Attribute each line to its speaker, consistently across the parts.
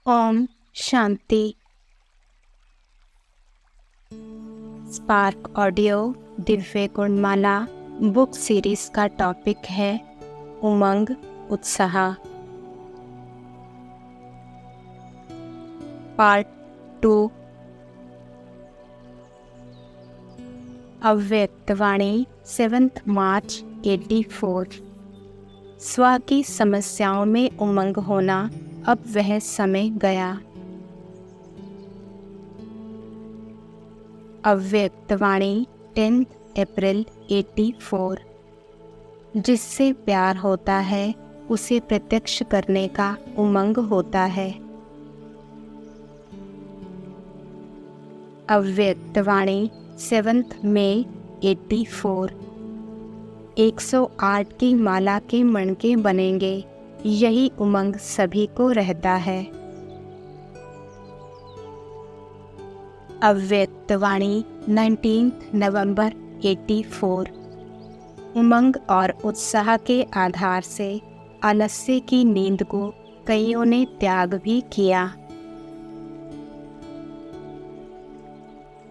Speaker 1: Om Shanti. Spark audio Divya Gunmala book series का topic है उमंग उत्साह। पार्ट 2। अव्यक्तवाणी 7 मार्च 84। स्व की समस्याओं में उमंग होना, अब वह समय गया। अव्यक्तवाणी 10 अप्रैल 84। जिससे प्यार होता है उसे प्रत्यक्ष करने का उमंग होता है। अव्यक्तवाणी 7 मई 84। 108 की माला के मणके बनेंगे, यही उमंग सभी को रहता है। अव्यक्तवाणी 19 नवंबर 84। उमंग और उत्साह के आधार से आलस्य की नींद को कईयों ने त्याग भी किया।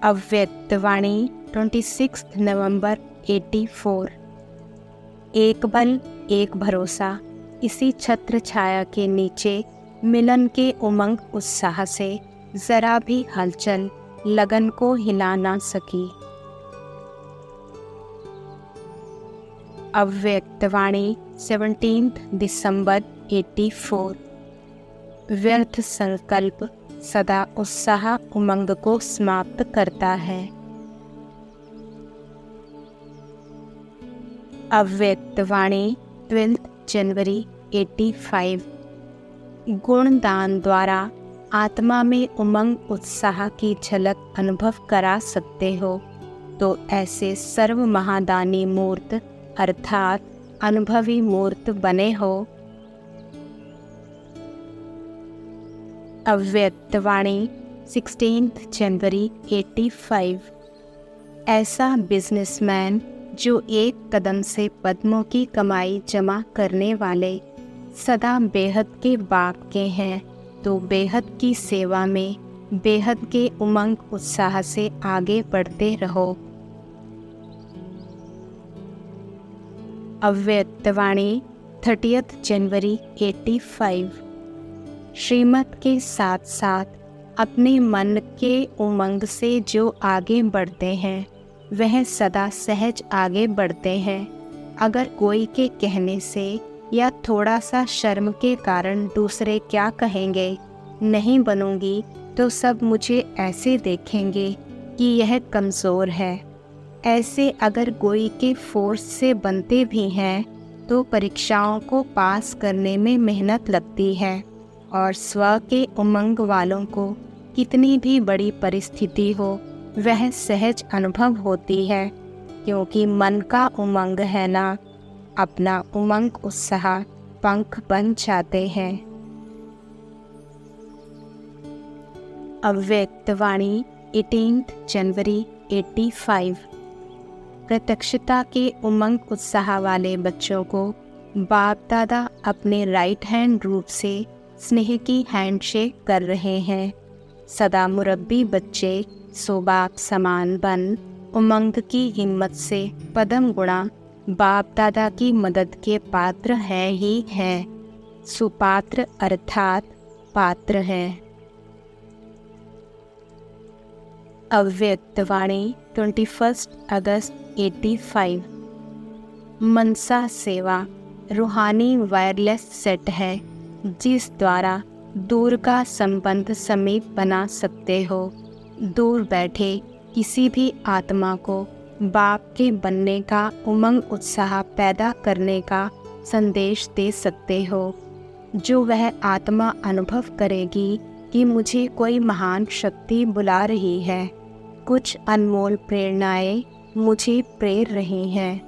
Speaker 1: अव्यक्तवाणी 26 नवंबर 84। एक बल एक भरोसा, इसी छत्र छाया के नीचे मिलन के उमंग उत्साह से जरा भी हलचल लगन को हिला ना सकी। अव्यक्तवाणी 17 दिसंबर 84। व्यर्थ संकल्प सदा उत्साह उमंग को समाप्त करता है। अव्यक्तवाणी 12 जनवरी 85। गुणदान द्वारा आत्मा में उमंग उत्साह की झलक अनुभव करा सकते हो तो ऐसे सर्व महादानी मूर्त अर्थात अनुभवी मूर्त बने हो। अव्यक्तवाणी 16 जनवरी 85। ऐसा बिजनेसमैन जो एक कदम से पद्मों की कमाई जमा करने वाले सदा बेहद के बाग के हैं, तो बेहद की सेवा में बेहद के उमंग उत्साह से आगे बढ़ते रहो। अव्यक्तवाणी 30 जनवरी 85। श्रीमत के साथ साथ अपने मन के उमंग से जो आगे बढ़ते हैं वह सदा सहज आगे बढ़ते हैं। अगर कोई के कहने से या थोड़ा सा शर्म के कारण दूसरे क्या कहेंगे नहीं बनूंगी तो सब मुझे ऐसे देखेंगे कि यह कमज़ोर है, ऐसे अगर कोई के फोर्स से बनते भी हैं तो परीक्षाओं को पास करने में मेहनत लगती है और स्व के उमंग वालों को कितनी भी बड़ी परिस्थिति हो वह सहज अनुभव होती है, क्योंकि मन का उमंग है ना, अपना उमंग उत्साह पंख बन जाते हैं। अव्यक्तवाणी 18 जनवरी 85। प्रत्यक्षता के उमंग उत्साह वाले बच्चों को बाप दादा अपने राइट हैंड रूप से स्नेह की हैंडशेक कर रहे हैं। सदा मुरब्बी बच्चे सो बाप समान बन उमंग की हिम्मत से पदम गुणा बाप दादा की मदद के पात्र हैं ही हैं, सुपात्र अर्थात पात्र हैं। अव्यक्तवाणी 21 अगस्त 85। मनसा सेवा रूहानी वायरलेस सेट है जिस द्वारा दूर का संबंध समीप बना सकते हो। दूर बैठे किसी भी आत्मा को बाप के बनने का उमंग उत्साह पैदा करने का संदेश दे सकते हो। जो वह आत्मा अनुभव करेगी कि मुझे कोई महान शक्ति बुला रही है, कुछ अनमोल प्रेरणाएं मुझे प्रेर रही हैं,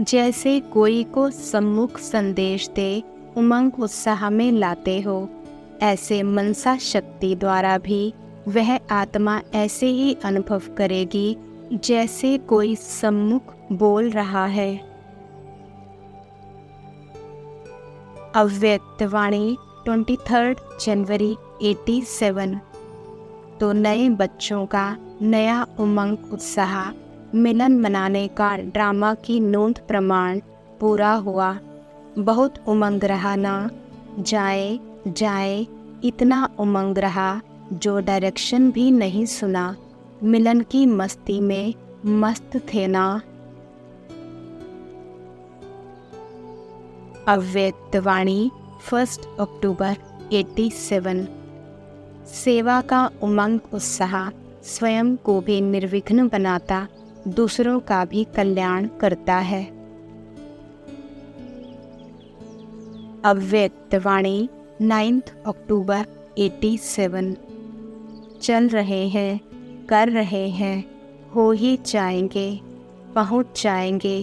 Speaker 1: जैसे कोई को सम्मुख संदेश दे उमंग उत्साह में लाते हो, ऐसे मनसा शक्ति द्वारा भी वह आत्मा ऐसे ही अनुभव करेगी जैसे कोई सम्मुख बोल रहा है। अव्यक्तवाणी 23 जनवरी 87। तो नए बच्चों का नया उमंग उत्साह मिलन मनाने का ड्रामा की नोंद प्रमाण पूरा हुआ। बहुत उमंग रहा ना, जाए जाए इतना उमंग रहा जो डायरेक्शन भी नहीं सुना। मिलन की मस्ती में मस्त थे ना। अव्यक्तवाणी 1 अक्टूबर 87। सेवा का उमंग उत्साह स्वयं को भी निर्विघ्न बनाता, दूसरों का भी कल्याण करता है। अव्यक्तवाणी 9 अक्टूबर 87। चल रहे हैं, कर रहे हैं, हो ही जाएंगे, पहुंच जाएंगे।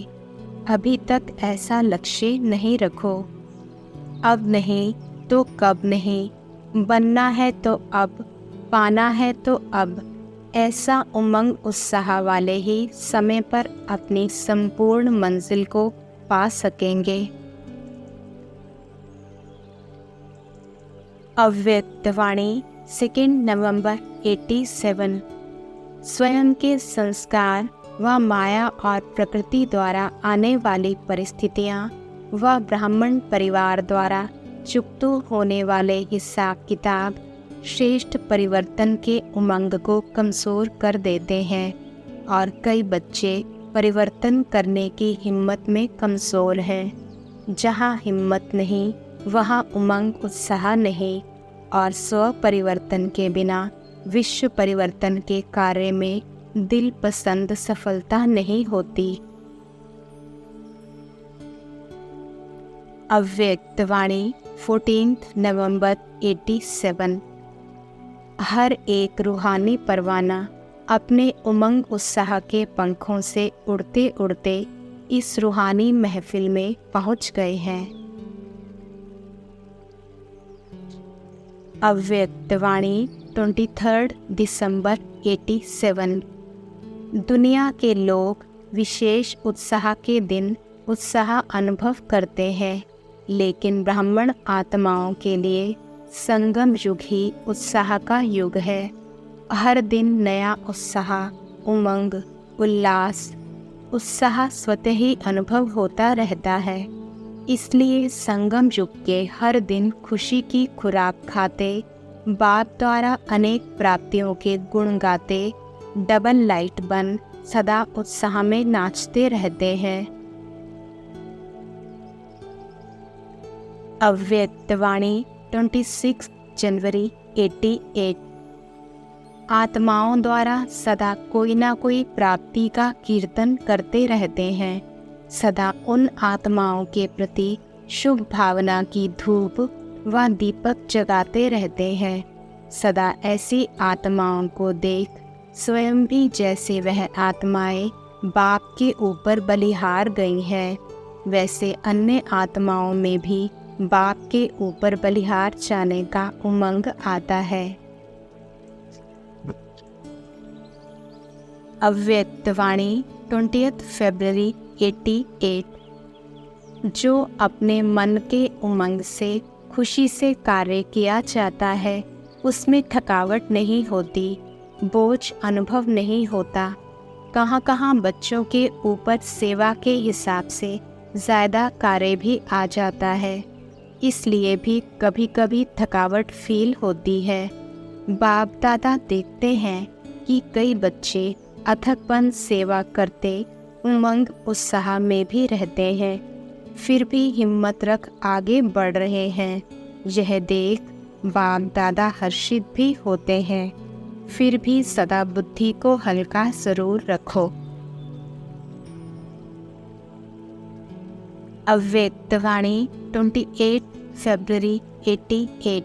Speaker 1: अभी तक ऐसा लक्ष्य नहीं रखो। अब नहीं तो कब नहीं, बनना है तो अब, पाना है तो अब। ऐसा उमंग उत्साह वाले ही समय पर अपनी संपूर्ण मंजिल को पा सकेंगे। अव्यक्तवाणी 2 नवंबर 87। स्वयं के संस्कार व माया और प्रकृति द्वारा आने वाली परिस्थितियाँ व ब्राह्मण परिवार द्वारा चुकतू होने वाले हिसाब किताब श्रेष्ठ परिवर्तन के उमंग को कमज़ोर कर देते हैं और कई बच्चे परिवर्तन करने की हिम्मत में कमज़ोर हैं। जहाँ हिम्मत नहीं वहाँ उमंग उत्साह नहीं, और स्व परिवर्तन के बिना विश्व परिवर्तन के कार्य में दिल पसंद सफलता नहीं होती। अव्यक्तवाणी 14 नवंबर 87। हर एक रूहानी परवाना अपने उमंग उत्साह के पंखों से उड़ते उड़ते इस रूहानी महफिल में पहुंच गए हैं। अव्यक्तवाणी 23 दिसंबर 87। दुनिया के लोग विशेष उत्साह के दिन उत्साह अनुभव करते हैं, लेकिन ब्राह्मण आत्माओं के लिए संगम युग ही उत्साह का युग है। हर दिन नया उत्साह, उमंग, उल्लास, उत्साह स्वतः ही अनुभव होता रहता है। इसलिए संगम युग के हर दिन खुशी की खुराक खाते, बाप द्वारा अनेक प्राप्तियों के गुण गाते, डबल लाइट बन सदा उत्साह में नाचते रहते हैं। अव्यक्तवाणी 26 जनवरी 88। आत्माओं द्वारा सदा कोई ना कोई प्राप्ति का कीर्तन करते रहते हैं। सदा उन आत्माओं के प्रति शुभ भावना की धूप व दीपक जगाते रहते हैं। सदा ऐसी आत्माओं को देख स्वयं भी जैसे वह आत्माएं बाप के ऊपर बलिहार गई हैं, वैसे अन्य आत्माओं में भी बाप के ऊपर बलिहार जाने का उमंग आता है। अव्यक्तवाणी 20 फरवरी 88। जो अपने मन के उमंग से खुशी से कार्य किया जाता है, उसमें थकावट नहीं होती, बोझ अनुभव नहीं होता। कहाँ कहाँ बच्चों के ऊपर सेवा के हिसाब से ज़्यादा कार्य भी आ जाता है, इसलिए भी कभी कभी थकावट फील होती है। बाप दादा देखते हैं कि कई बच्चे अथकपन सेवा करते उमंग उत्साह में भी रहते हैं, फिर भी हिम्मत रख आगे बढ़ रहे हैं। यह देख बाप दादा हर्षित भी होते हैं। फिर भी सदा बुद्धि को हल्का जरूर रखो। अव्यक्तवाणी 28 फरवरी 88।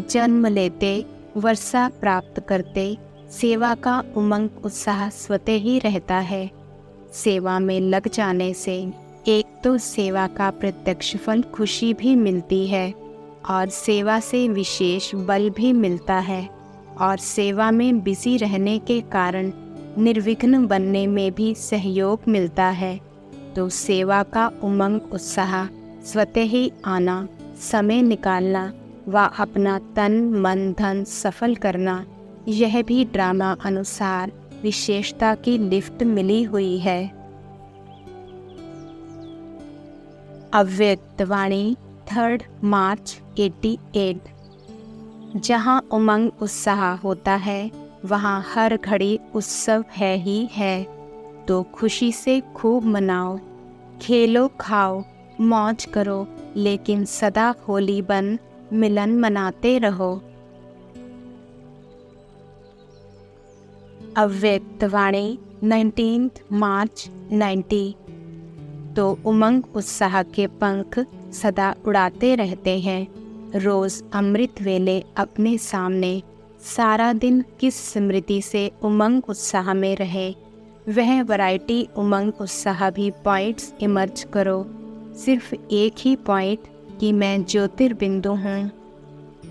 Speaker 1: जन्म लेते, वर्षा प्राप्त करते, सेवा का उमंग उत्साह स्वतः ही रहता है। सेवा में लग जाने से एक तो सेवा का प्रत्यक्ष फल खुशी भी मिलती है, और सेवा से विशेष बल भी मिलता है, और सेवा में बिजी रहने के कारण निर्विघ्न बनने में भी सहयोग मिलता है। तो सेवा का उमंग उत्साह स्वतः ही आना समय निकालना व अपना तन मन धन सफल करना, यह भी ड्रामा अनुसार विशेषता की लिफ्ट मिली हुई है। अव्यक्त वाणी 3 मार्च 88। जहाँ उमंग उत्साह होता है वहाँ हर घड़ी उत्सव है ही है, तो खुशी से खूब मनाओ, खेलो खाओ मौज करो, लेकिन सदा होली बन मिलन मनाते रहो। अव्यक्त वाणी 19 मार्च 90। तो उमंग उत्साह के पंख सदा उड़ाते रहते हैं। रोज अमृत वेले अपने सामने सारा दिन किस स्मृति से उमंग उत्साह में रहे, वह वैरायटी उमंग उत्साह भी पॉइंट्स इमर्ज करो। सिर्फ एक ही पॉइंट कि मैं ज्योतिर्बिंदु हूँ,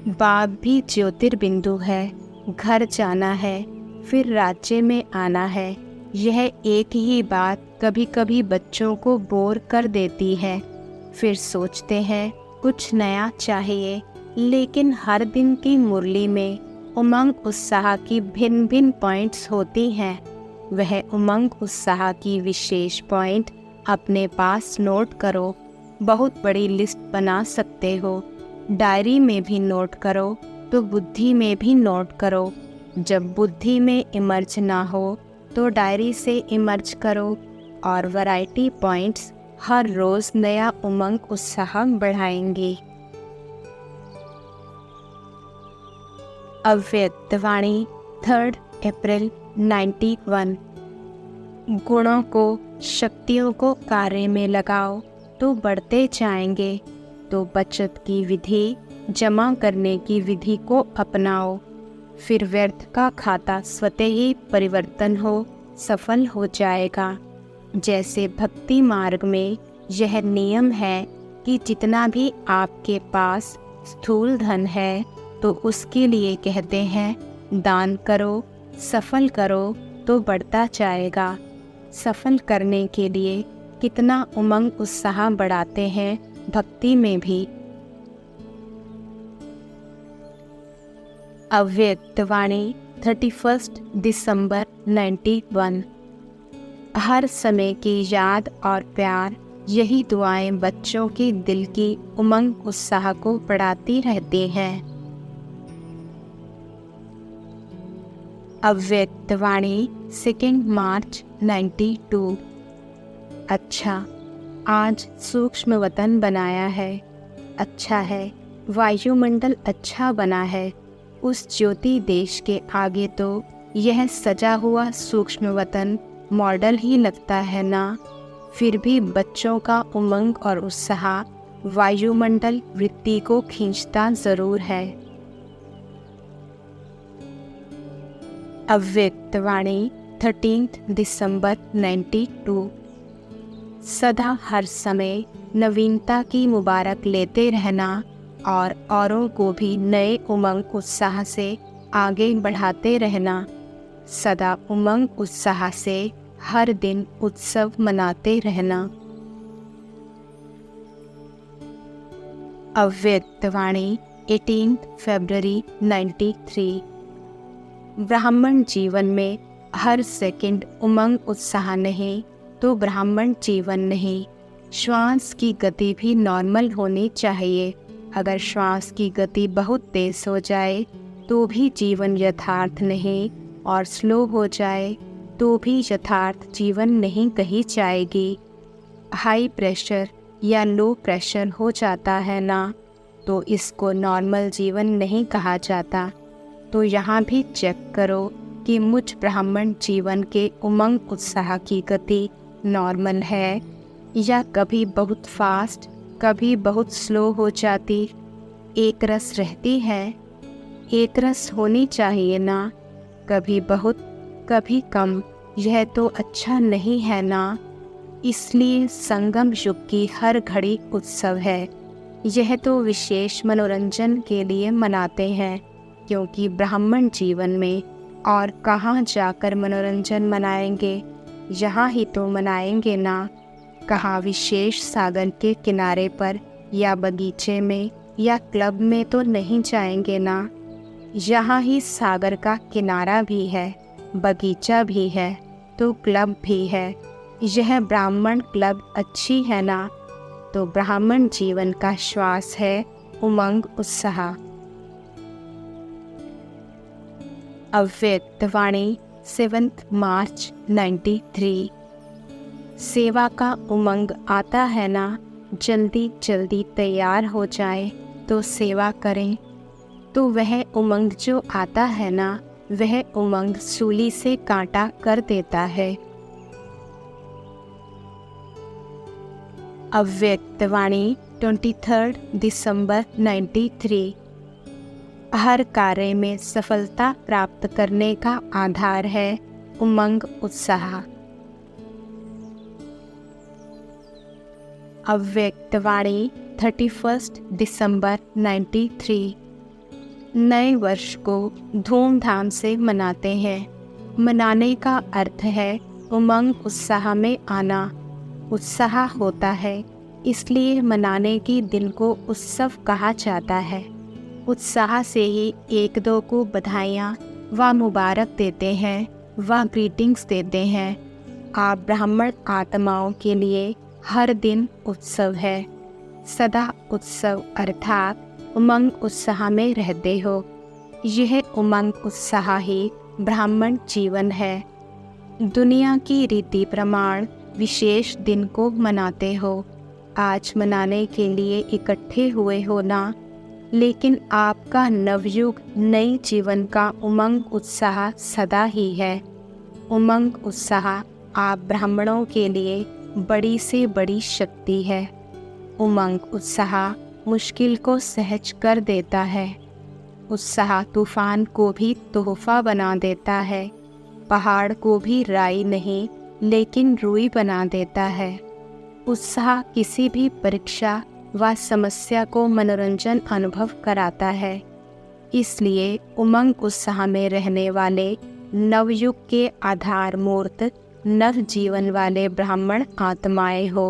Speaker 1: बाप भी ज्योतिर्बिंदु है, घर जाना है फिर राज्य में आना है, यह एक ही बात कभी कभी बच्चों को बोर कर देती है। फिर सोचते हैं कुछ नया चाहिए, लेकिन हर दिन की मुरली में उमंग उत्साह की भिन्न भिन्न पॉइंट्स होती हैं। वह उमंग उत्साह की विशेष पॉइंट अपने पास नोट करो। बहुत बड़ी लिस्ट बना सकते हो, डायरी में भी नोट करो तो बुद्धि में भी नोट करो। जब बुद्धि में इमर्ज ना हो तो डायरी से इमर्ज करो, और वैरायटी पॉइंट्स हर रोज़ नया उमंग उत्साह बढ़ाएंगे। अव्यक्त वाणी 3 अप्रैल 91। गुणों को शक्तियों को कार्य में लगाओ तो बढ़ते जाएंगे, तो बचत की विधि जमा करने की विधि को अपनाओ, फिर व्यर्थ का खाता स्वतः ही परिवर्तन हो सफल हो जाएगा। जैसे भक्ति मार्ग में यह नियम है कि जितना भी आपके पास स्थूल धन है तो उसके लिए कहते हैं दान करो, सफल करो तो बढ़ता जाएगा। सफल करने के लिए कितना उमंग उत्साह बढ़ाते हैं भक्ति में भी। अव्यक्त वाणी 31 दिसंबर 91। हर समय की याद और प्यार, यही दुआएं बच्चों के दिल की उमंग उत्साह को बढ़ाती रहती हैं। अव्यक्त वाणी 2 मार्च 92। अच्छा, आज सूक्ष्म वतन बनाया है, अच्छा है, वायुमंडल अच्छा बना है। उस ज्योति देश के आगे तो यह सजा हुआ सूक्ष्म वतन मॉडल ही लगता है ना। फिर भी बच्चों का उमंग और उत्साह वायुमंडल वृत्ति को खींचता जरूर है। अव्यक्त वाणी 13 दिसंबर 92। सदा हर समय नवीनता की मुबारक लेते रहना और औरों को भी नए उमंग उत्साह से आगे बढ़ाते रहना। सदा उमंग उत्साह से हर दिन उत्सव मनाते रहना। अव्यक्त वाणी 18 फरवरी 93। ब्राह्मण जीवन में हर सेकंड उमंग उत्साह नहीं तो ब्राह्मण जीवन नहीं। श्वास की गति भी नॉर्मल होनी चाहिए। अगर श्वास की गति बहुत तेज हो जाए तो भी जीवन यथार्थ नहीं, और स्लो हो जाए तो भी यथार्थ जीवन नहीं कही जाएगी। हाई प्रेशर या लो प्रेशर हो जाता है ना, तो इसको नॉर्मल जीवन नहीं कहा जाता। तो यहाँ भी चेक करो कि मुझ ब्राह्मण जीवन के उमंग उत्साह की गति नॉर्मल है या कभी बहुत फास्ट कभी बहुत स्लो हो जाती। एक रस रहती है, एक रस होनी चाहिए ना, कभी बहुत कभी कम, यह तो अच्छा नहीं है ना। इसलिए संगम युग की हर घड़ी उत्सव है। यह तो विशेष मनोरंजन के लिए मनाते हैं, क्योंकि ब्राह्मण जीवन में और कहाँ जाकर मनोरंजन मनाएंगे, यहाँ ही तो मनाएंगे ना। कहाँ विशेष सागर के किनारे पर या बगीचे में या क्लब में तो नहीं जाएंगे ना। यहाँ ही सागर का किनारा भी है, बगीचा भी है, तो क्लब भी है। यह ब्राह्मण क्लब अच्छी है ना। तो ब्राह्मण जीवन का श्वास है उमंग उत्साह। अव्यक्तवाणी 7 मार्च 93। सेवा का उमंग आता है ना, जल्दी जल्दी तैयार हो जाए तो सेवा करें। तो वह उमंग जो आता है ना, वह उमंग सूली से कांटा कर देता है। अव्यक्तवाणी 23 दिसंबर 93। हर कार्य में सफलता प्राप्त करने का आधार है उमंग उत्साह। अव्यक्तवाणी 31 दिसंबर 93। नए वर्ष को धूमधाम से मनाते हैं। मनाने का अर्थ है उमंग उत्साह में आना। उत्साह होता है, इसलिए मनाने के दिन को उत्सव कहा जाता है। उत्साह से ही एक दो को बधाइयाँ व मुबारक देते हैं व ग्रीटिंग्स देते हैं। आप ब्राह्मण आत्माओं के लिए हर दिन उत्सव है। सदा उत्सव अर्थात उमंग उत्साह में रहते हो। यह उमंग उत्साह ही ब्राह्मण जीवन है। दुनिया की रीति प्रमाण विशेष दिन को मनाते हो, आज मनाने के लिए इकट्ठे हुए हो ना, लेकिन आपका नवयुग नई जीवन का उमंग उत्साह सदा ही है। उमंग उत्साह आप ब्राह्मणों के लिए बड़ी से बड़ी शक्ति है। उमंग उत्साह मुश्किल को सहज कर देता है। उत्साह तूफान को भी तोहफा बना देता है। पहाड़ को भी राई नहीं लेकिन रुई बना देता है। उत्साह किसी भी परीक्षा व समस्या को मनोरंजन अनुभव कराता है। इसलिए उमंग उत्साह में रहने वाले नवयुग के आधार मूर्त नव जीवन वाले ब्राह्मण आत्माएं हो।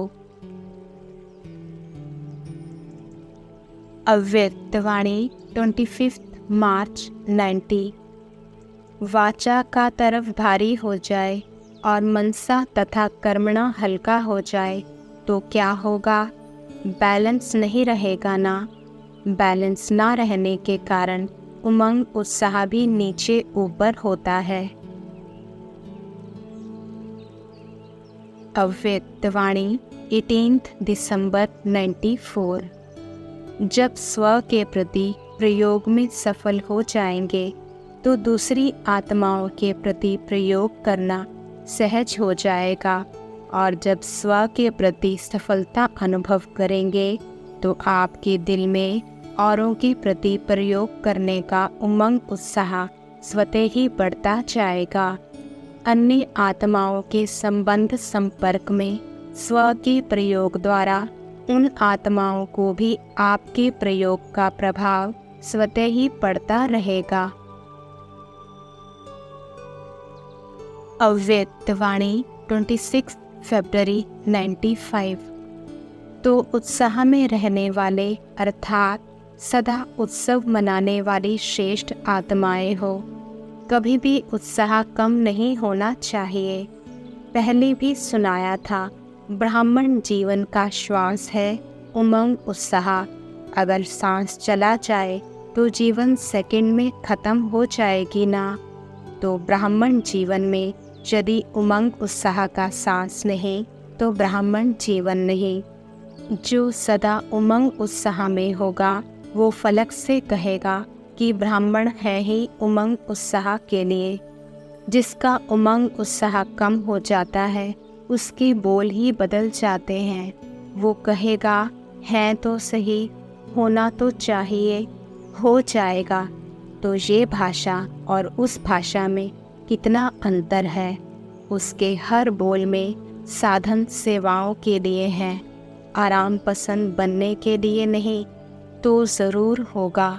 Speaker 1: अव्यक्तवाणी 25 मार्च 90। वाचा का तरफ भारी हो जाए और मनसा तथा कर्मणा हल्का हो जाए तो क्या होगा? बैलेंस नहीं रहेगा ना। बैलेंस ना रहने के कारण उमंग उत्साह भी नीचे ऊपर होता है। अव्यक्तवाणी 18 दिसंबर 94। जब स्व के प्रति प्रयोग में सफल हो जाएंगे तो दूसरी आत्माओं के प्रति प्रयोग करना सहज हो जाएगा, और जब स्व के प्रति सफलता अनुभव करेंगे तो आपके दिल में औरों के प्रति प्रयोग करने का उमंग उत्साह स्वतः ही बढ़ता जाएगा। अन्य आत्माओं के संबंध संपर्क में स्व के प्रयोग द्वारा उन आत्माओं को भी आपके प्रयोग का प्रभाव स्वतः ही पड़ता रहेगा। अव्यक्तवाणी 26 फरवरी 95। तो उत्साह में रहने वाले अर्थात सदा उत्सव मनाने वाली श्रेष्ठ आत्माएं हो। कभी भी उत्साह कम नहीं होना चाहिए। पहले भी सुनाया था, ब्राह्मण जीवन का श्वास है उमंग उत्साह। अगर सांस चला जाए तो जीवन सेकंड में ख़त्म हो जाएगी ना। तो ब्राह्मण जीवन में यदि उमंग उत्साह का सांस नहीं तो ब्राह्मण जीवन नहीं। जो सदा उमंग उत्साह में होगा वो फलक से कहेगा कि ब्राह्मण है ही उमंग उत्साह के लिए। जिसका उमंग उत्साह कम हो जाता है उसके बोल ही बदल जाते हैं। वो कहेगा है तो सही, होना तो चाहिए, हो जाएगा। तो ये भाषा और उस भाषा में कितना अंतर है। उसके हर बोल में साधन सेवाओं के लिए है, आराम पसंद बनने के लिए नहीं। तो ज़रूर होगा,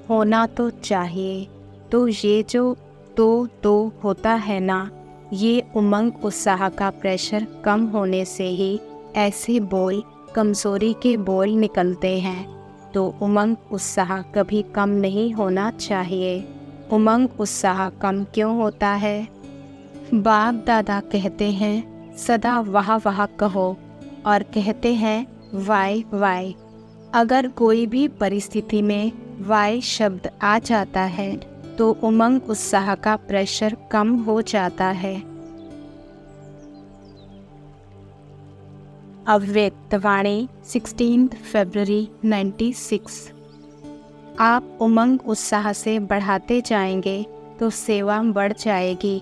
Speaker 1: होना तो चाहिए। तो ये जो तो होता है ना, ये उमंग उत्साह का प्रेशर कम होने से ही ऐसे बोल कमज़ोरी के बोल निकलते हैं। तो उमंग उत्साह कभी कम नहीं होना चाहिए। उमंग उत्साह कम क्यों होता है? बाप दादा कहते हैं सदा वाह वाह कहो और कहते हैं वाय वाय। अगर कोई भी परिस्थिति में वाय शब्द आ जाता है तो उमंग उत्साह का प्रेशर कम हो जाता है। अव्यक्त वाणी 16 फरवरी 96। आप उमंग उत्साह से बढ़ाते जाएंगे तो सेवा बढ़ जाएगी।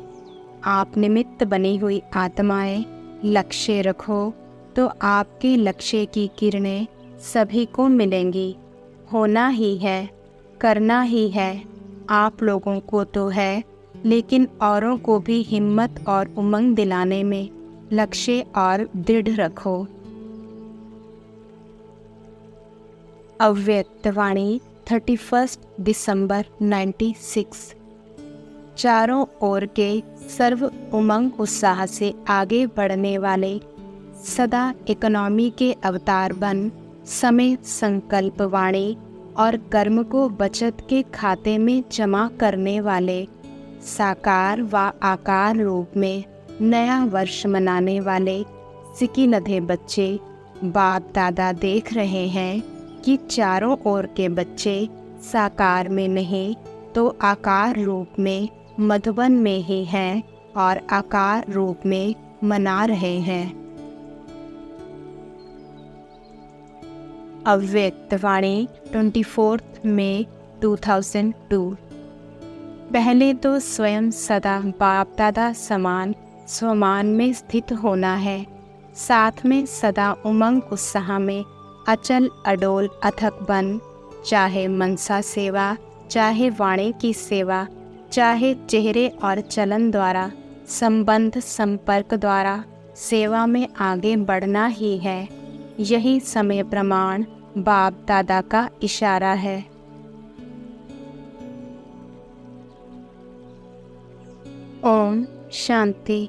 Speaker 1: आप निमित्त बनी हुई आत्माएं लक्ष्य रखो तो आपके लक्ष्य की किरणें सभी को मिलेंगी। होना ही है, करना ही है। आप लोगों को तो है, लेकिन औरों को भी हिम्मत और उमंग दिलाने में लक्ष्य और दृढ़ रखो। अव्यक्त वाणी 31 दिसंबर 96। चारों ओर के सर्व उमंग उत्साह से आगे बढ़ने वाले, सदा इकोनॉमी के अवतार बन समय संकल्प वाणी और कर्म को बचत के खाते में जमा करने वाले, साकार व आकार रूप में नया वर्ष मनाने वाले सिकिलधे बच्चे बाप दादा देख रहे हैं कि चारों ओर के बच्चे साकार में नहीं तो आकार रूप में मधुबन में ही हैं और आकार रूप में मना रहे हैं। अव्यक्त वाणी 24 मई 2002। पहले तो स्वयं सदा बाप दादा समान स्वमान में स्थित होना है, साथ में सदा उमंग उत्साह में अचल अडोल अथक बन, चाहे मनसा सेवा, चाहे वाणी की सेवा, चाहे चेहरे और चलन द्वारा, संबंध संपर्क द्वारा सेवा में आगे बढ़ना ही है। यही समय प्रमाण बाप दादा का इशारा है। ओम शांति।